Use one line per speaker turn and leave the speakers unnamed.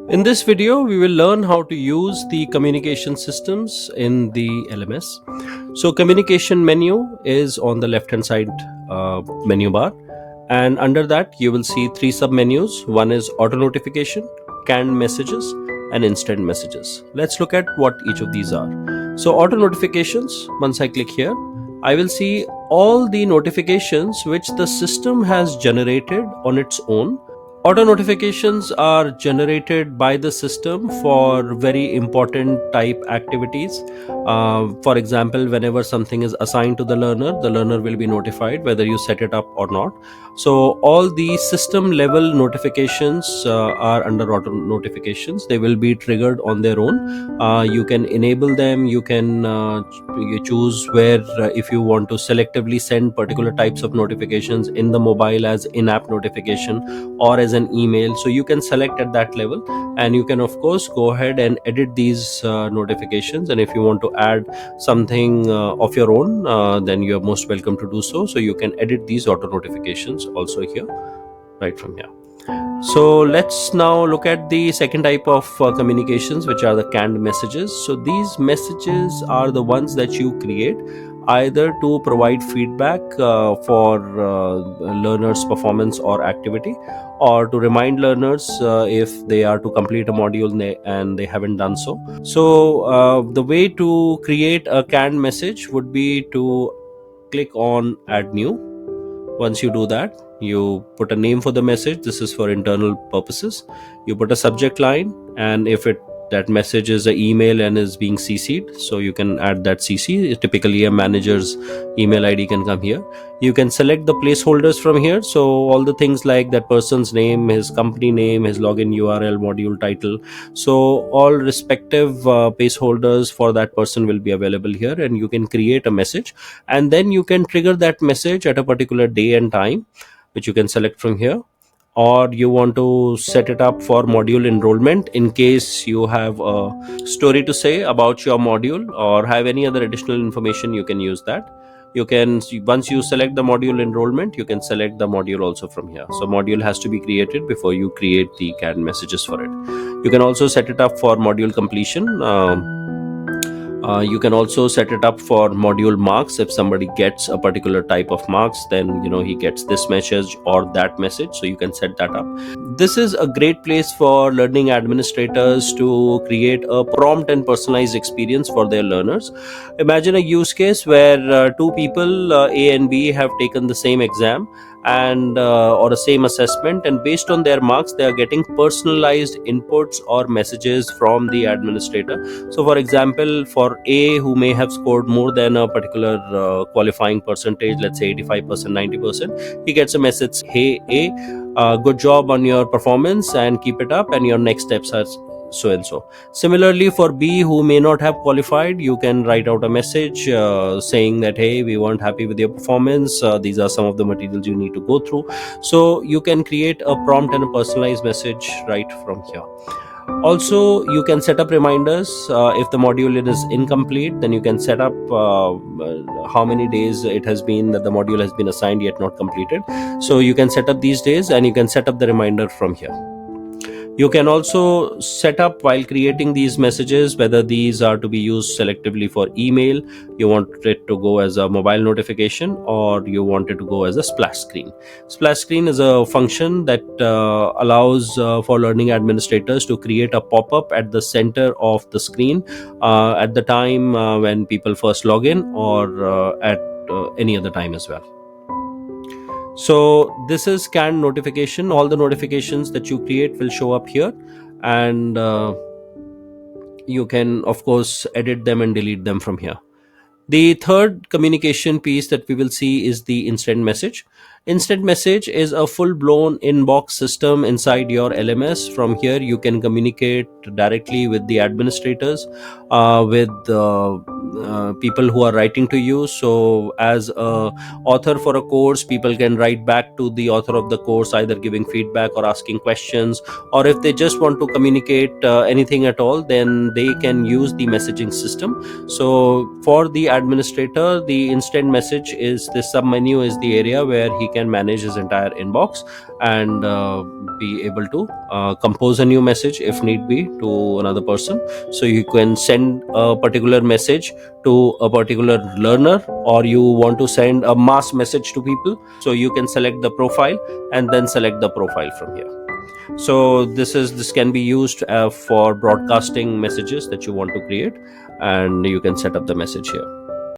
In this video, we will learn how to use the communication systems in the LMS. So communication menu is on the left hand side menu bar, and under that you will see three sub menus. One is auto notification, canned messages, and instant messages. Let's look at what each of these are. So auto notifications, once I click here, I will see all the notifications which the system has generated on its own. Auto notifications are generated by the system for very important type activities. For example, whenever something is assigned to the learner will be notified whether you set it up or not. So all the system level notifications are under auto notifications. They will be triggered on their own. You can enable them. You can you choose where if you want to selectively send particular types of notifications in the mobile as in-app notification or as an email. So you can select at that level, and you can of course go ahead and edit these notifications. And if you want to add something of your own, then you are most welcome to do so. So you can edit these auto notifications also here, right from here. So let's now look at the second type of communications, which are the canned messages. So these messages are the ones that you create either to provide feedback for learners' performance or activity, or to remind learners if they are to complete a module and they haven't done so. So the way to create a canned message would be to click on Add New. Once you do that, you put a name for the message. This is for internal purposes. You put a subject line, and if that message is an email and is being CC'd, so you can add that CC. Typically a manager's email ID can come here. You can select the placeholders from here. So all the things like that person's name, his company name, his login URL, module title. So all respective placeholders for that person will be available here, and you can create a message, and then you can trigger that message at a particular day and time, which you can select from here. Or you want to set it up for module enrollment in case you have a story to say about your module or have any other additional information. You can use that. You can, once you select the module enrollment, you can select the module also from here. So module has to be created before you create the canned messages for it. You can also set it up for module completion. You can also set it up for module marks. If somebody gets a particular type of marks, then he gets this message or that message. So you can set that up. This is a great place for learning administrators to create a prompt and personalized experience for their learners. Imagine a use case where two people, A and B, have taken the same exam and or the same assessment, and based on their marks they are getting personalized inputs or messages from the administrator. So for example, for A, who may have scored more than a particular qualifying percentage, let's say 85%, 90%, he gets a message, hey A, good job on your performance and keep it up, and your next steps are so and so. Similarly, for B, who may not have qualified, you can write out a message saying that, hey, we weren't happy with your performance, these are some of the materials you need to go through. So you can create a prompt and a personalized message right from here. Also, you can set up reminders. If the module is incomplete, then you can set up how many days it has been that the module has been assigned yet not completed. So you can set up these days, and you can set up the reminder from here. You can also set up, while creating these messages, whether these are to be used selectively for email, you want it to go as a mobile notification, or you want it to go as a splash screen. Splash screen is a function that allows for learning administrators to create a pop-up at the center of the screen at the time when people first log in, or at any other time as well. So this is canned notification. All the notifications that you create will show up here, and you can of course edit them and delete them from here. The third communication piece that we will see is the instant message. Instant message is a full-blown inbox system inside your LMS. From here, you can communicate directly with the administrators, with people who are writing to you. So as a author for a course, people can write back to the author of the course, either giving feedback or asking questions, or if they just want to communicate anything at all, then they can use the messaging system. So for the administrator, the instant message is, this sub menu is the area where where he can manage his entire inbox and be able to compose a new message if need be to another person. So you can send a particular message to a particular learner, or you want to send a mass message to people, so you can select the profile and then select the profile from here. So this can be used for broadcasting messages that you want to create, and you can set up the message here.